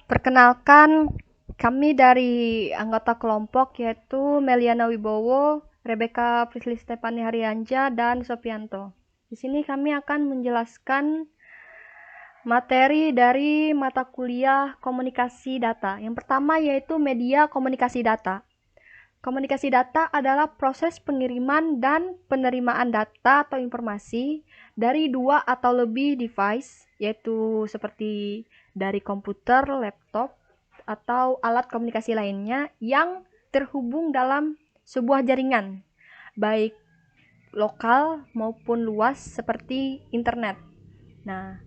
Perkenalkan, kami dari anggota kelompok yaitu Meliana Wibowo, Rebecca Prisli Stefani Haryanja, dan Sopianto. Di sini kami akan menjelaskan materi dari mata kuliah komunikasi data. Yang pertama yaitu media komunikasi data. Komunikasi data adalah proses pengiriman dan penerimaan data atau informasi dari dua atau lebih device, yaitu seperti dari komputer, laptop, atau alat komunikasi lainnya yang terhubung dalam sebuah jaringan, baik lokal maupun luas seperti internet. Nah,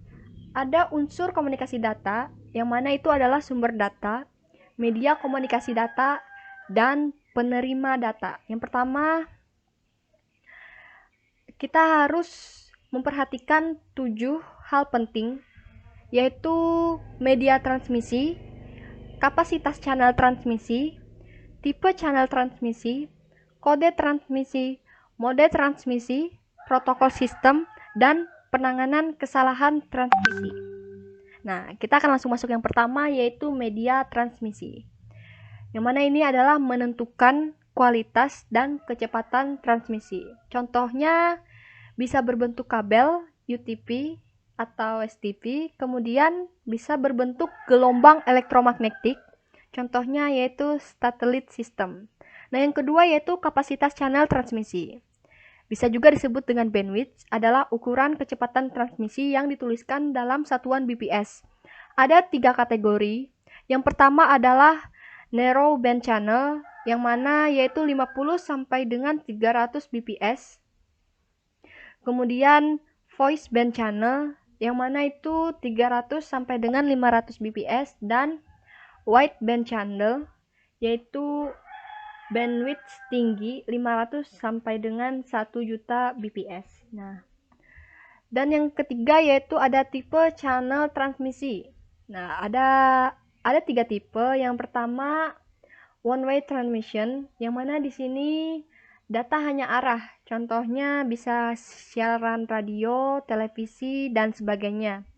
ada unsur komunikasi data, yang mana itu adalah sumber data, media komunikasi data, dan penerima data. Yang pertama, kita harus memperhatikan 7 hal penting, yaitu media transmisi, kapasitas channel transmisi, tipe channel transmisi, kode transmisi, mode transmisi, protokol sistem, dan penanganan kesalahan transmisi. Nah, kita akan langsung masuk yang pertama, yaitu media transmisi. Yang mana ini adalah menentukan kualitas dan kecepatan transmisi. Contohnya bisa berbentuk kabel UTP atau STP, kemudian bisa berbentuk gelombang elektromagnetik. Contohnya yaitu satelit system. Nah, yang kedua yaitu kapasitas channel transmisi. Bisa juga disebut dengan bandwidth, adalah ukuran kecepatan transmisi yang dituliskan dalam satuan bps. Ada 3 kategori. Yang pertama adalah narrow band channel, yang mana yaitu 50 sampai dengan 300 bps. Kemudian voice band channel, yang mana itu 300 sampai dengan 500 bps, dan wide band channel, yaitu bandwidth tinggi 500 sampai dengan 1 juta bps. Nah, dan yang ketiga yaitu ada tipe channel transmisi. Nah, ada 3 tipe. Yang pertama one way transmission, yang mana di sini data hanya arah. Contohnya bisa siaran radio, televisi, dan sebagainya.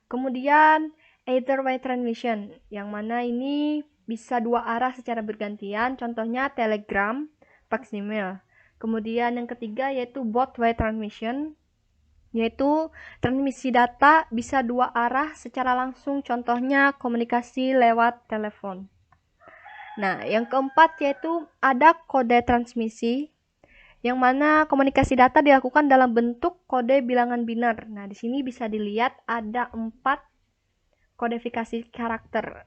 Kemudian either way transmission, yang mana ini bisa 2 arah secara bergantian. Contohnya telegram, fax, email. Kemudian yang ketiga yaitu both way transmission, yaitu transmisi data bisa 2 arah secara langsung. Contohnya komunikasi lewat telepon. Nah, yang keempat yaitu ada kode transmisi, yang mana komunikasi data dilakukan dalam bentuk kode bilangan biner. Nah, di sini bisa dilihat ada 4 kodifikasi karakter.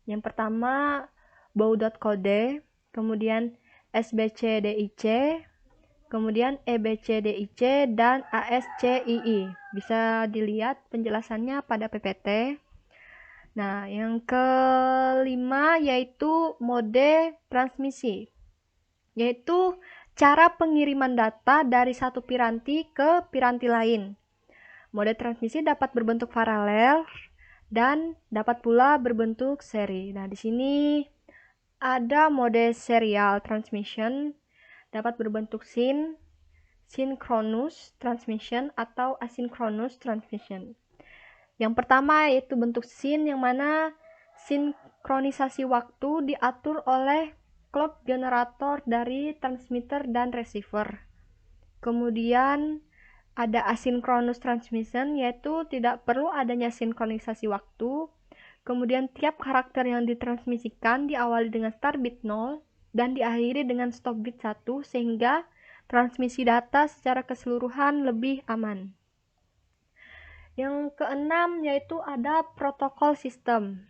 Yang pertama baudot kode, kemudian SBCDIC, kemudian EBCDIC, dan ASCII. Bisa dilihat penjelasannya pada PPT. Nah, yang kelima yaitu mode transmisi, yaitu cara pengiriman data dari satu piranti ke piranti lain. Mode transmisi dapat berbentuk paralel dan dapat pula berbentuk seri. Nah, di sini ada mode serial transmission, dapat berbentuk synchronous transmission, atau asynchronous transmission. Yang pertama yaitu bentuk yang mana sinkronisasi waktu diatur oleh clock generator dari transmitter dan receiver. Kemudian ada asynchronous transmission, yaitu tidak perlu adanya sinkronisasi waktu. Kemudian tiap karakter yang ditransmisikan diawali dengan start bit 0 dan diakhiri dengan stop bit 1, sehingga transmisi data secara keseluruhan lebih aman. Yang keenam yaitu ada protokol sistem.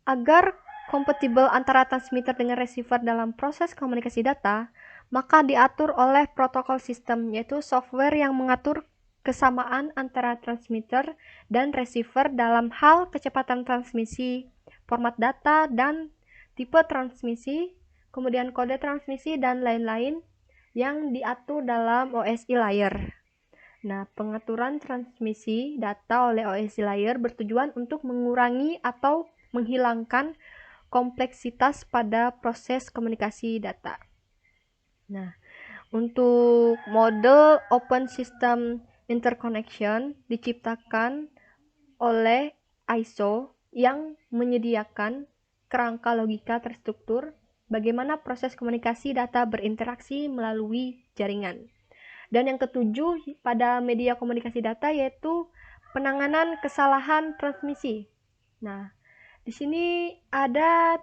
Agar kompatibel antara transmitter dengan receiver dalam proses komunikasi data, maka diatur oleh protokol sistem, yaitu software yang mengatur kesamaan antara transmitter dan receiver dalam hal kecepatan transmisi, format data, dan tipe transmisi, kemudian kode transmisi, dan lain-lain yang diatur dalam OSI layer. Nah, pengaturan transmisi data oleh OSI layer bertujuan untuk mengurangi atau menghilangkan kompleksitas pada proses komunikasi data. Nah, untuk mode Open System Interconnection diciptakan oleh ISO yang menyediakan kerangka logika terstruktur bagaimana proses komunikasi data berinteraksi melalui jaringan. Dan yang ketujuh pada media komunikasi data yaitu penanganan kesalahan transmisi. Nah, di sini ada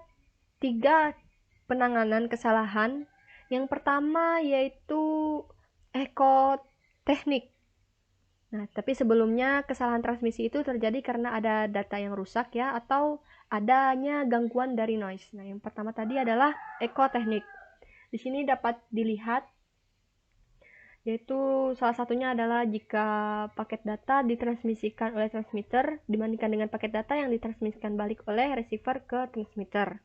3 penanganan kesalahan. Yang pertama yaitu ekoteknik. Nah, tapi sebelumnya kesalahan transmisi itu terjadi karena ada data yang rusak ya, atau adanya gangguan dari noise. Nah, yang pertama tadi adalah ekoteknik. Di sini dapat dilihat yaitu salah satunya adalah jika paket data ditransmisikan oleh transmitter dibandingkan dengan paket data yang ditransmisikan balik oleh receiver ke transmitter.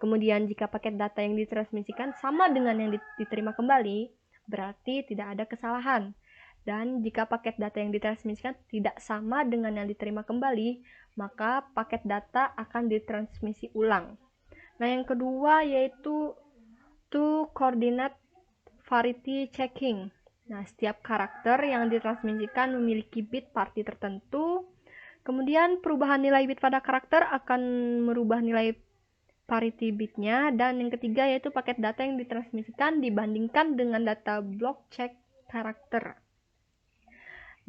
Kemudian jika paket data yang ditransmisikan sama dengan yang diterima kembali, berarti tidak ada kesalahan. Dan jika paket data yang ditransmisikan tidak sama dengan yang diterima kembali, maka paket data akan ditransmisi ulang. Nah, yang kedua yaitu two coordinate variety checking. Nah, setiap karakter yang ditransmisikan memiliki bit party tertentu. Kemudian perubahan nilai bit pada karakter akan merubah nilai parity bitnya. Dan yang ketiga yaitu paket data yang ditransmisikan dibandingkan dengan data block check karakter.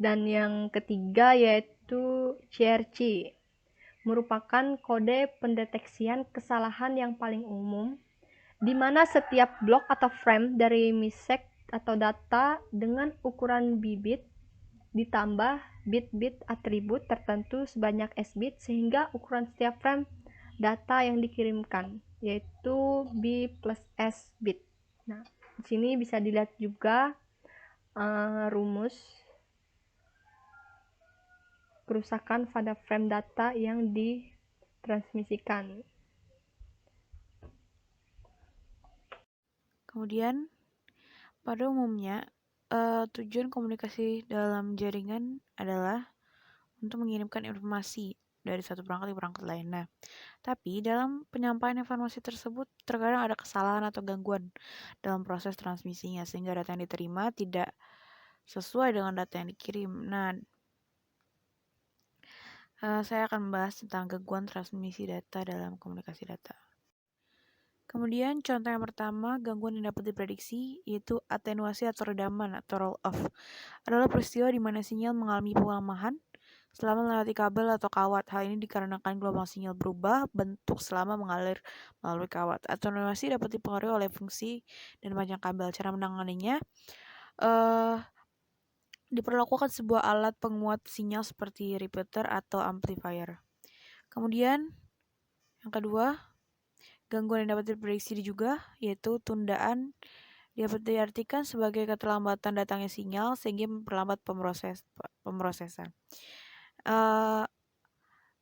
Dan yang ketiga yaitu CRC, merupakan kode pendeteksian kesalahan yang paling umum, di mana setiap blok atau frame dari MISEC atau data dengan ukuran bit ditambah bit-bit atribut tertentu sebanyak S bit sehingga ukuran setiap frame data yang dikirimkan yaitu B plus S bit. Nah, di sini bisa dilihat juga rumus kerusakan pada frame data yang ditransmisikan. Kemudian, pada umumnya, tujuan komunikasi dalam jaringan adalah untuk mengirimkan informasi dari satu perangkat ke perangkat lain. Nah, tapi dalam penyampaian informasi tersebut terkadang ada kesalahan atau gangguan dalam proses transmisinya sehingga data yang diterima tidak sesuai dengan data yang dikirim. Nah, saya akan membahas tentang gangguan transmisi data dalam komunikasi data. Kemudian contoh yang pertama, gangguan yang dapat diprediksi yaitu atenuasi atau redaman atau roll off. Adalah peristiwa di mana sinyal mengalami pelemahan selama melewati kabel atau kawat. Hal ini dikarenakan gelombang sinyal berubah bentuk selama mengalir melalui kawat. Atenuasi dapat dipengaruhi oleh fungsi dan panjang kabel. Cara menanganinya diperlakukan sebuah alat penguat sinyal seperti repeater atau amplifier. Kemudian yang kedua, gangguan yang dapat diprediksi juga yaitu tundaan dapat diartikan sebagai keterlambatan datangnya sinyal sehingga memperlambat pemrosesan.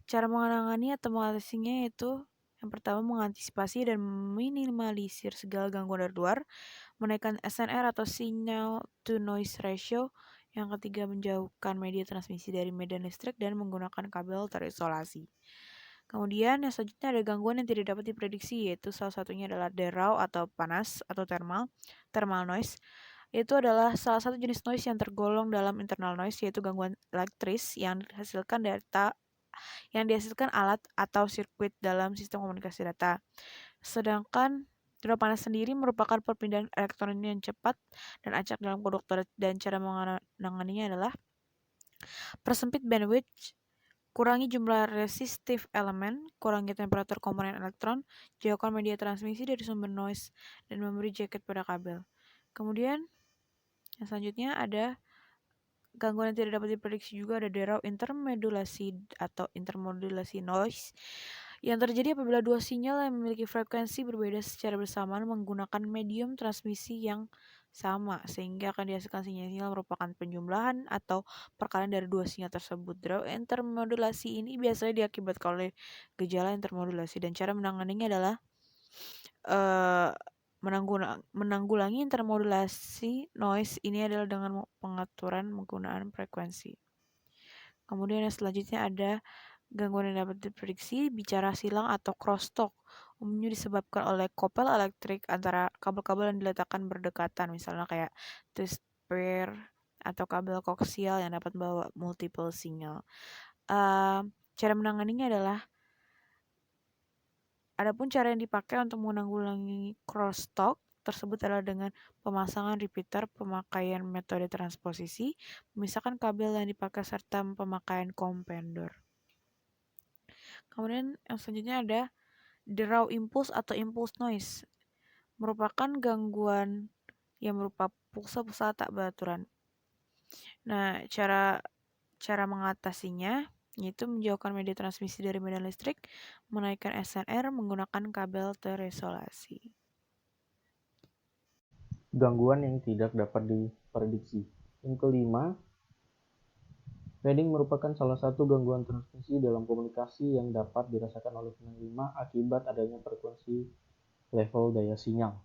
Cara menangani atau mengatasinya yaitu yang pertama mengantisipasi dan meminimalisir segala gangguan dari luar, menaikkan SNR atau signal to noise ratio, yang ketiga menjauhkan media transmisi dari medan listrik dan menggunakan kabel terisolasi. Kemudian yang selanjutnya ada gangguan yang tidak dapat diprediksi yaitu salah satunya adalah derau atau panas atau thermal noise. Itu adalah salah satu jenis noise yang tergolong dalam internal noise yaitu gangguan elektris yang dihasilkan alat atau sirkuit dalam sistem komunikasi data. Sedangkan derau panas sendiri merupakan perpindahan elektron yang cepat dan acak dalam konduktor dan cara menanganinya adalah persempit bandwidth, kurangi jumlah resistif elemen, kurangi temperatur komponen elektron, jauhkan media transmisi dari sumber noise, dan memberi jaket pada kabel. Kemudian, yang selanjutnya ada gangguan yang tidak dapat diprediksi juga ada derau intermodulasi atau intermodulasi noise yang terjadi apabila dua sinyal yang memiliki frekuensi berbeda secara bersamaan menggunakan medium transmisi yang sama sehingga akan dihasilkan sinyal merupakan penjumlahan atau perkalian dari dua sinyal tersebut. Derau intermodulasi ini biasanya diakibatkan oleh gejala intermodulasi dan cara menanganinya adalah menanggulangi intermodulasi noise ini adalah dengan pengaturan penggunaan frekuensi. Kemudian yang selanjutnya ada gangguan yang dapat diprediksi bicara silang atau crosstalk. Umumnya disebabkan oleh kopel elektrik antara kabel-kabel yang diletakkan berdekatan, misalnya kayak twist pair atau kabel koaksial yang dapat membawa multiple sinyal. Cara menanganinya adalah Adapun cara yang dipakai untuk menanggulangi crosstalk tersebut adalah dengan pemasangan repeater, pemakaian metode transposisi, memisahkan kabel yang dipakai, serta pemakaian compender. Kemudian yang selanjutnya ada the raw impulse atau impulse noise, merupakan gangguan yang berupa pulsa-pulsa tak beraturan. Nah, cara mengatasinya yaitu menjauhkan media transmisi dari medan listrik, menaikkan SNR menggunakan kabel terisolasi. Gangguan yang tidak dapat diprediksi. Yang kelima, fading merupakan salah satu gangguan transmisi dalam komunikasi yang dapat dirasakan oleh penerima akibat adanya frekuensi level daya sinyal.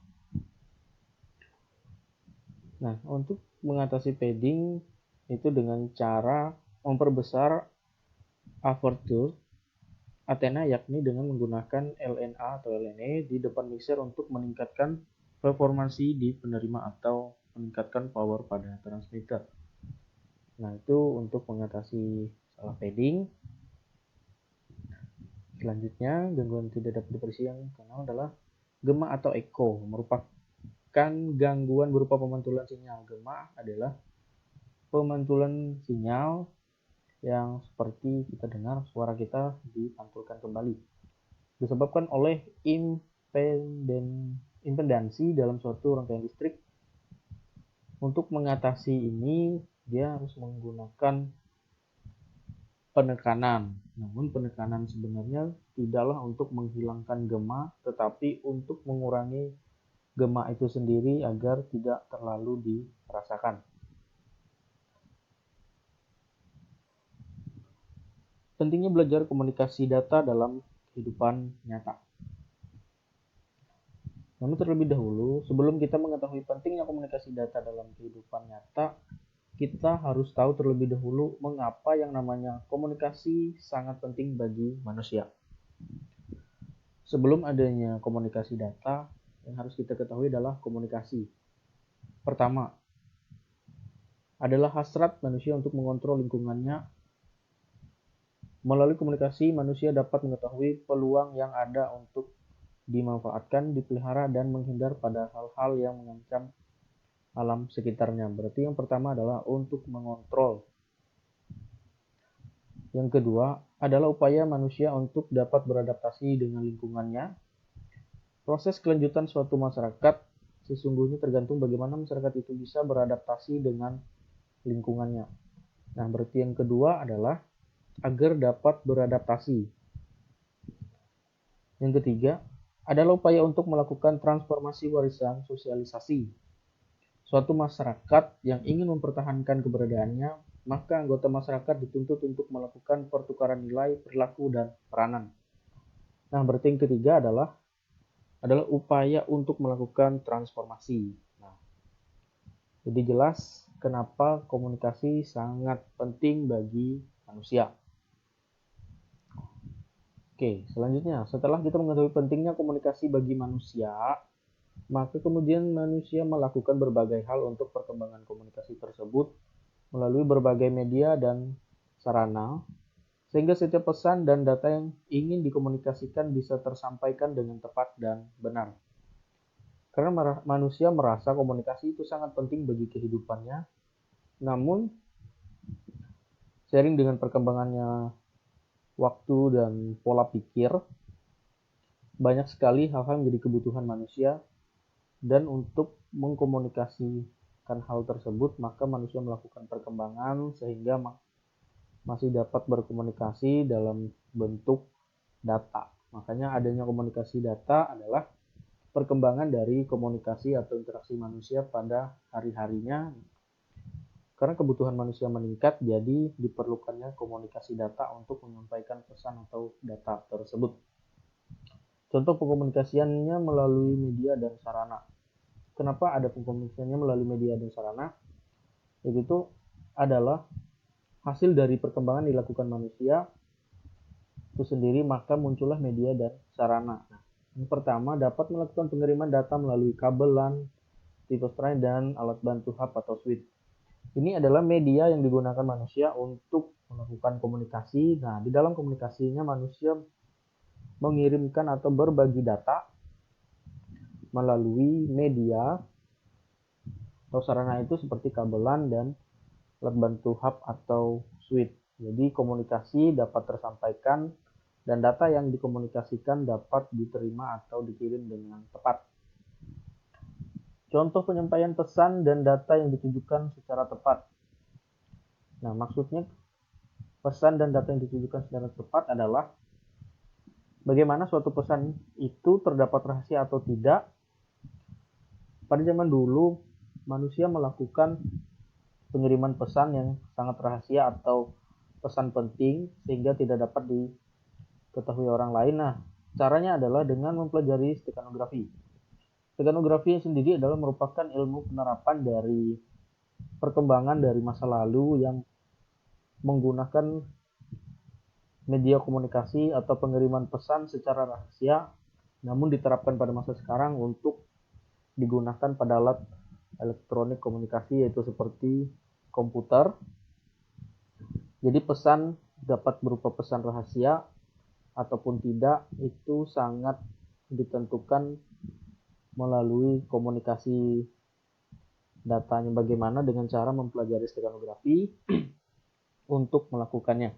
Nah, untuk mengatasi fading itu dengan cara memperbesar aperture antena, yakni dengan menggunakan LNA atau LNE di depan mixer untuk meningkatkan performansi di penerima atau meningkatkan power pada transmitter. Nah, itu untuk mengatasi salah fading. Selanjutnya, gangguan tidak dapat diprediksi yang kedua adalah gema atau echo, merupakan gangguan berupa pemantulan sinyal. Gema adalah pemantulan sinyal yang seperti kita dengar suara kita dipantulkan kembali, disebabkan oleh impedansi dalam suatu rangkaian listrik. Untuk mengatasi ini, dia harus menggunakan penekanan. Namun penekanan sebenarnya tidaklah untuk menghilangkan gema, tetapi untuk mengurangi gema itu sendiri agar tidak terlalu dirasakan. Pentingnya belajar komunikasi data dalam kehidupan nyata. Namun terlebih dahulu, sebelum kita mengetahui pentingnya komunikasi data dalam kehidupan nyata, kita harus tahu terlebih dahulu mengapa yang namanya komunikasi sangat penting bagi manusia. Sebelum adanya komunikasi data, yang harus kita ketahui adalah komunikasi. Pertama, adalah hasrat manusia untuk mengontrol lingkungannya. Melalui komunikasi, manusia dapat mengetahui peluang yang ada untuk dimanfaatkan, dipelihara, dan menghindar pada hal-hal yang mengancam alam sekitarnya. Berarti yang pertama adalah untuk mengontrol. Yang kedua adalah upaya manusia untuk dapat beradaptasi dengan lingkungannya. Proses kelanjutan suatu masyarakat sesungguhnya tergantung bagaimana masyarakat itu bisa beradaptasi dengan lingkungannya. Nah, berarti yang kedua adalah agar dapat beradaptasi. Yang ketiga adalah upaya untuk melakukan transformasi warisan sosialisasi. Suatu masyarakat yang ingin mempertahankan keberadaannya, maka anggota masyarakat dituntut untuk melakukan pertukaran nilai, perilaku, dan peranan. Nah, berarti yang ketiga adalah upaya untuk melakukan transformasi. Nah, jadi jelas kenapa komunikasi sangat penting bagi manusia. Oke, selanjutnya setelah kita mengetahui pentingnya komunikasi bagi manusia, maka kemudian manusia melakukan berbagai hal untuk perkembangan komunikasi tersebut melalui berbagai media dan sarana, sehingga setiap pesan dan data yang ingin dikomunikasikan bisa tersampaikan dengan tepat dan benar. Karena manusia merasa komunikasi itu sangat penting bagi kehidupannya, namun seiring dengan perkembangannya waktu dan pola pikir, banyak sekali hal-hal menjadi kebutuhan manusia, dan untuk mengkomunikasikan hal tersebut, maka manusia melakukan perkembangan sehingga masih dapat berkomunikasi dalam bentuk data. Makanya adanya komunikasi data adalah perkembangan dari komunikasi atau interaksi manusia pada hari-harinya. Karena kebutuhan manusia meningkat, jadi diperlukannya komunikasi data untuk menyampaikan pesan atau data tersebut. Contoh pengkomunikasiannya melalui media dan sarana. Kenapa ada pengkomunikasiannya melalui media dan sarana? Yaitu adalah hasil dari perkembangan dilakukan manusia itu sendiri, maka muncullah media dan sarana. Nah, yang pertama dapat melakukan pengiriman data melalui kabel LAN, tipe strand, dan alat bantu hub atau switch. Ini adalah media yang digunakan manusia untuk melakukan komunikasi. Nah, di dalam komunikasinya manusia mengirimkan atau berbagi data melalui media atau sarana itu seperti kabelan dan alat bantu hub atau switch. Jadi komunikasi dapat tersampaikan dan data yang dikomunikasikan dapat diterima atau dikirim dengan tepat. Contoh penyampaian pesan dan data yang ditujukan secara tepat. Nah, maksudnya pesan dan data yang ditujukan secara tepat adalah bagaimana suatu pesan itu terdapat rahasia atau tidak. Pada zaman dulu, manusia melakukan pengiriman pesan yang sangat rahasia atau pesan penting sehingga tidak dapat diketahui orang lain. Nah, caranya adalah dengan mempelajari stekanografi. Stekanografi sendiri adalah merupakan ilmu penerapan dari perkembangan dari masa lalu yang menggunakan media komunikasi atau pengiriman pesan secara rahasia, namun diterapkan pada masa sekarang untuk digunakan pada alat elektronik komunikasi yaitu seperti komputer. Jadi pesan dapat berupa pesan rahasia ataupun tidak itu sangat ditentukan melalui komunikasi datanya bagaimana dengan cara mempelajari stekanografi untuk melakukannya.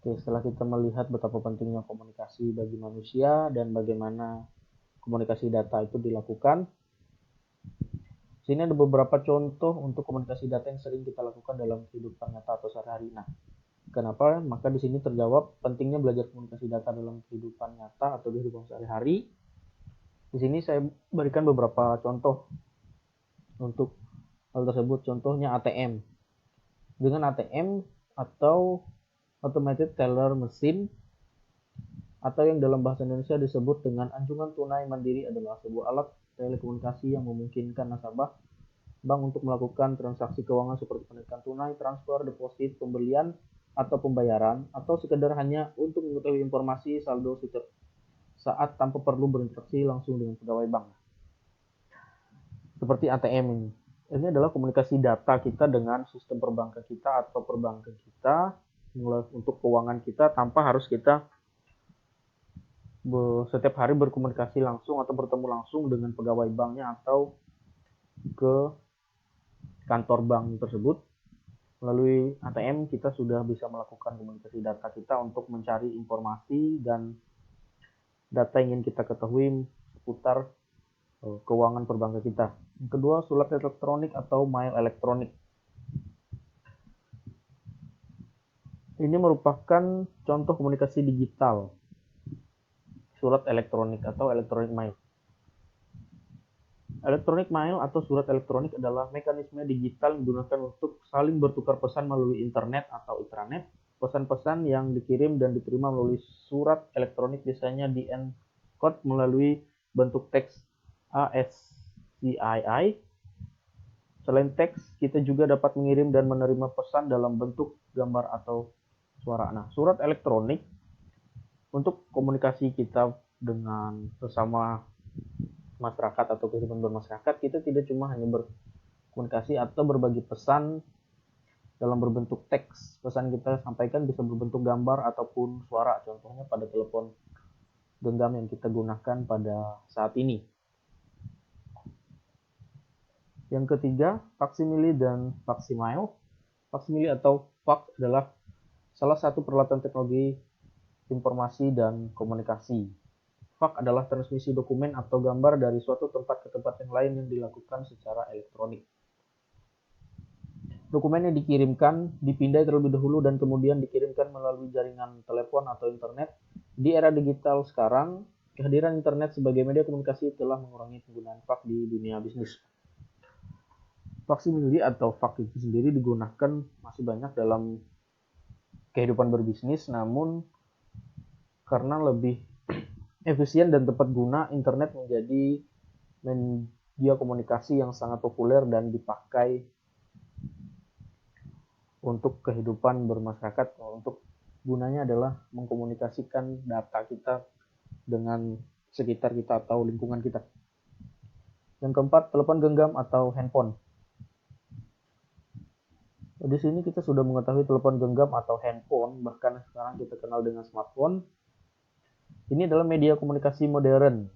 Oke, setelah kita melihat betapa pentingnya komunikasi bagi manusia dan bagaimana komunikasi data itu dilakukan, sini ada beberapa contoh untuk komunikasi data yang sering kita lakukan dalam kehidupan nyata atau sehari-hari. Nah, kenapa? Maka di sini terjawab pentingnya belajar komunikasi data dalam kehidupan nyata atau kehidupan sehari-hari. Di sini saya berikan beberapa contoh untuk hal tersebut. Contohnya ATM. Dengan ATM atau Automated Teller Machine atau yang dalam bahasa Indonesia disebut dengan anjungan tunai mandiri adalah sebuah alat telekomunikasi yang memungkinkan nasabah bank untuk melakukan transaksi keuangan seperti penarikan tunai, transfer, deposit, pembelian, atau pembayaran, atau sekedar hanya untuk mengetahui informasi saldo setiap saat tanpa perlu berinteraksi langsung dengan pegawai bank. Seperti ATM ini. Ini adalah komunikasi data kita dengan sistem perbankan kita atau perbankan kita untuk keuangan kita tanpa harus kita setiap hari berkomunikasi langsung atau bertemu langsung dengan pegawai banknya atau ke kantor bank tersebut. Melalui ATM kita sudah bisa melakukan komunikasi data kita untuk mencari informasi dan data yang ingin kita ketahui seputar keuangan perbankan kita. Yang kedua, surat elektronik atau mail elektronik. Ini merupakan contoh komunikasi digital. Surat elektronik atau electronic mail. Electronic mail atau surat elektronik adalah mekanisme digital yang digunakan untuk saling bertukar pesan melalui internet atau intranet. Pesan-pesan yang dikirim dan diterima melalui surat elektronik biasanya di-encode melalui bentuk teks ASCII. Selain teks, kita juga dapat mengirim dan menerima pesan dalam bentuk gambar atau suara. Nah, surat elektronik untuk komunikasi kita dengan sesama masyarakat atau kehidupan bermasyarakat, kita tidak cuma hanya berkomunikasi atau berbagi pesan dalam berbentuk teks. Pesan kita sampaikan bisa berbentuk gambar ataupun suara, contohnya pada telepon genggam yang kita gunakan pada saat ini. Yang ketiga, faksimile dan faksimile. Faksimile atau fax adalah salah satu peralatan teknologi informasi dan komunikasi. Fax adalah transmisi dokumen atau gambar dari suatu tempat ke tempat yang lain yang dilakukan secara elektronik. Dokumen yang dikirimkan dipindai terlebih dahulu dan kemudian dikirimkan melalui jaringan telepon atau internet. Di era digital sekarang, kehadiran internet sebagai media komunikasi telah mengurangi penggunaan fax di dunia bisnis. Faksimile atau fax itu sendiri digunakan masih banyak dalam kehidupan berbisnis, namun karena lebih efisien dan tepat guna, internet menjadi media komunikasi yang sangat populer dan dipakai untuk kehidupan bermasyarakat. Untuk gunanya adalah mengkomunikasikan data kita dengan sekitar kita atau lingkungan kita. Yang keempat, telepon genggam atau handphone. Di sini kita sudah mengetahui telepon genggam atau handphone, bahkan sekarang kita kenal dengan smartphone. Ini adalah media komunikasi modern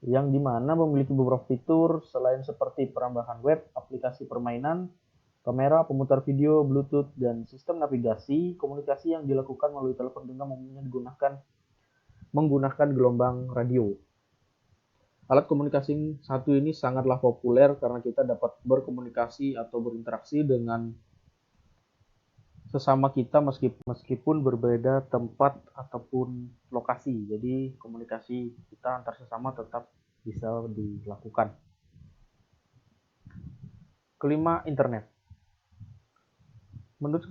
yang dimana memiliki beberapa fitur selain seperti penambahan web, aplikasi permainan, kamera, pemutar video, Bluetooth, dan sistem navigasi. Komunikasi yang dilakukan melalui telepon genggam umumnya menggunakan gelombang radio. Alat komunikasi satu ini sangatlah populer karena kita dapat berkomunikasi atau berinteraksi dengan sesama kita meskipun berbeda tempat ataupun lokasi. Jadi komunikasi kita antar sesama tetap bisa dilakukan. Kelima, internet. Menurut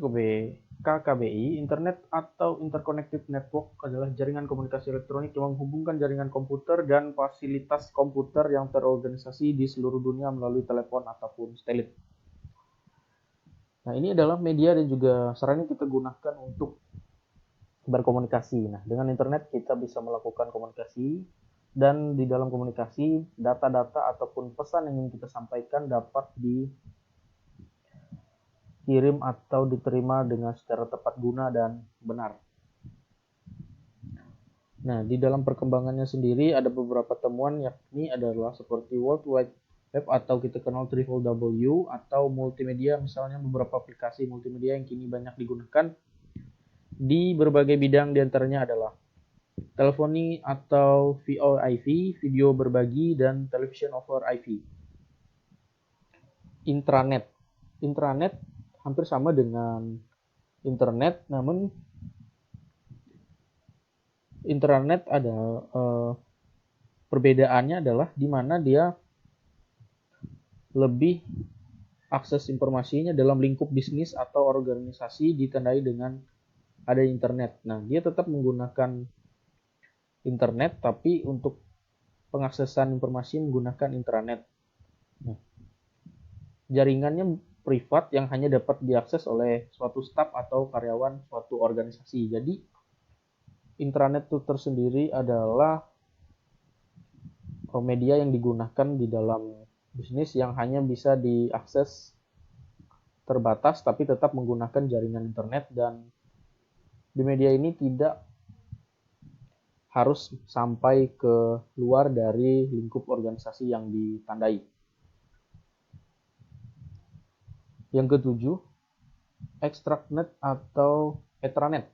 KKBI, internet atau interconnected network adalah jaringan komunikasi elektronik yang menghubungkan jaringan komputer dan fasilitas komputer yang terorganisasi di seluruh dunia melalui telepon ataupun satelit. Nah, ini adalah media dan juga sarana yang kita gunakan untuk berkomunikasi. Nah, dengan internet kita bisa melakukan komunikasi, dan di dalam komunikasi, data-data ataupun pesan yang ingin kita sampaikan dapat dikirim atau diterima dengan secara tepat guna dan benar. Nah, di dalam perkembangannya sendiri ada beberapa temuan, yakni adalah seperti World Wide Web atau kita kenal WWW, atau multimedia, misalnya beberapa aplikasi multimedia yang kini banyak digunakan di berbagai bidang, diantaranya adalah teleponi atau VoIP, video berbagi, dan television over IP. Intranet. Intranet hampir sama dengan internet, namun intranet ada perbedaannya adalah di mana dia lebih akses informasinya dalam lingkup bisnis atau organisasi ditandai dengan ada internet. Nah, dia tetap menggunakan internet, tapi untuk pengaksesan informasi menggunakan intranet. Nah, jaringannya privat yang hanya dapat diakses oleh suatu staf atau karyawan suatu organisasi. Jadi, intranet itu tersendiri adalah media yang digunakan di dalam bisnis yang hanya bisa diakses terbatas tapi tetap menggunakan jaringan internet, dan di media ini tidak harus sampai ke luar dari lingkup organisasi yang ditandai. Yang ketujuh, extranet atau Ethernet.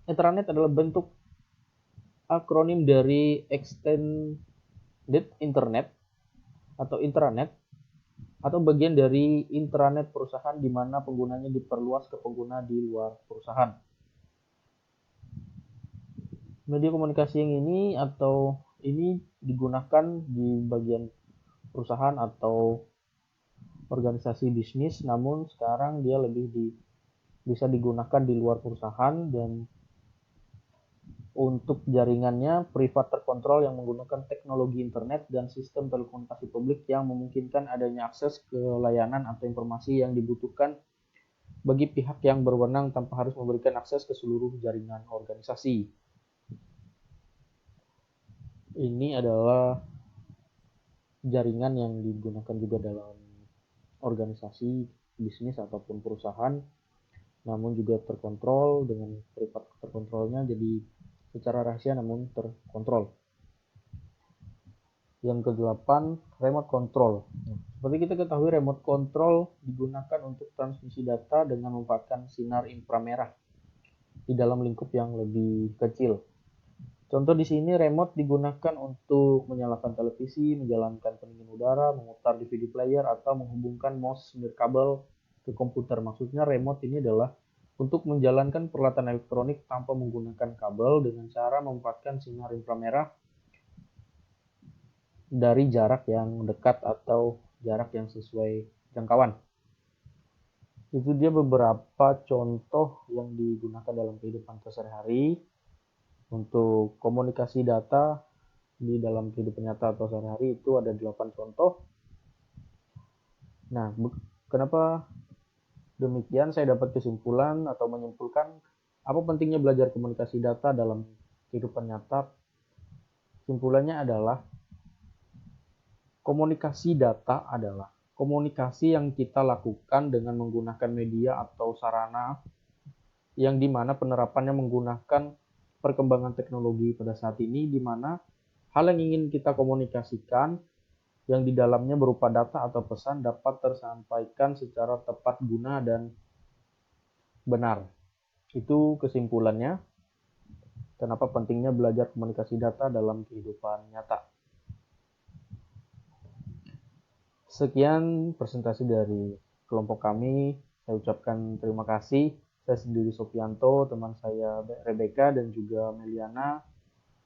Ethernet adalah bentuk akronim dari Extended Internet atau intranet, atau bagian dari intranet perusahaan di mana penggunanya diperluas ke pengguna di luar perusahaan. Media komunikasi yang ini digunakan di bagian perusahaan atau organisasi bisnis, namun sekarang dia bisa digunakan di luar perusahaan, dan untuk jaringannya privat terkontrol yang menggunakan teknologi internet dan sistem telekomunikasi publik yang memungkinkan adanya akses ke layanan atau informasi yang dibutuhkan bagi pihak yang berwenang tanpa harus memberikan akses ke seluruh jaringan organisasi. Ini adalah jaringan yang digunakan juga dalam organisasi bisnis ataupun perusahaan, namun juga terkontrol dengan privat terkontrolnya, jadi secara rahasia namun terkontrol. Yang kedelapan, remote control. Seperti kita ketahui, remote control digunakan untuk transmisi data dengan memanfaatkan sinar inframerah di dalam lingkup yang lebih kecil. Contoh di sini, remote digunakan untuk menyalakan televisi, menjalankan pendingin udara, memutar DVD player, atau menghubungkan mouse nirkabel ke komputer. Maksudnya remote ini adalah untuk menjalankan peralatan elektronik tanpa menggunakan kabel dengan cara memanfaatkan sinar inframerah dari jarak yang dekat atau jarak yang sesuai jangkauan. Itu dia beberapa contoh yang digunakan dalam kehidupan sehari-hari untuk komunikasi data di dalam kehidupan nyata atau sehari-hari. Itu ada 8 contoh. Nah, kenapa demikian? Saya dapat kesimpulan atau menyimpulkan apa pentingnya belajar komunikasi data dalam kehidupan nyata. Simpulannya adalah komunikasi data adalah komunikasi yang kita lakukan dengan menggunakan media atau sarana yang dimana penerapannya menggunakan perkembangan teknologi pada saat ini, di mana hal yang ingin kita komunikasikan yang di dalamnya berupa data atau pesan dapat tersampaikan secara tepat guna dan benar. Itu kesimpulannya, kenapa pentingnya belajar komunikasi data dalam kehidupan nyata. Sekian presentasi dari kelompok kami. Saya ucapkan terima kasih. Saya sendiri Sofianto, teman saya Rebecca dan juga Meliana.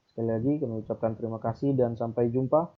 Sekali lagi kami ucapkan terima kasih dan sampai jumpa.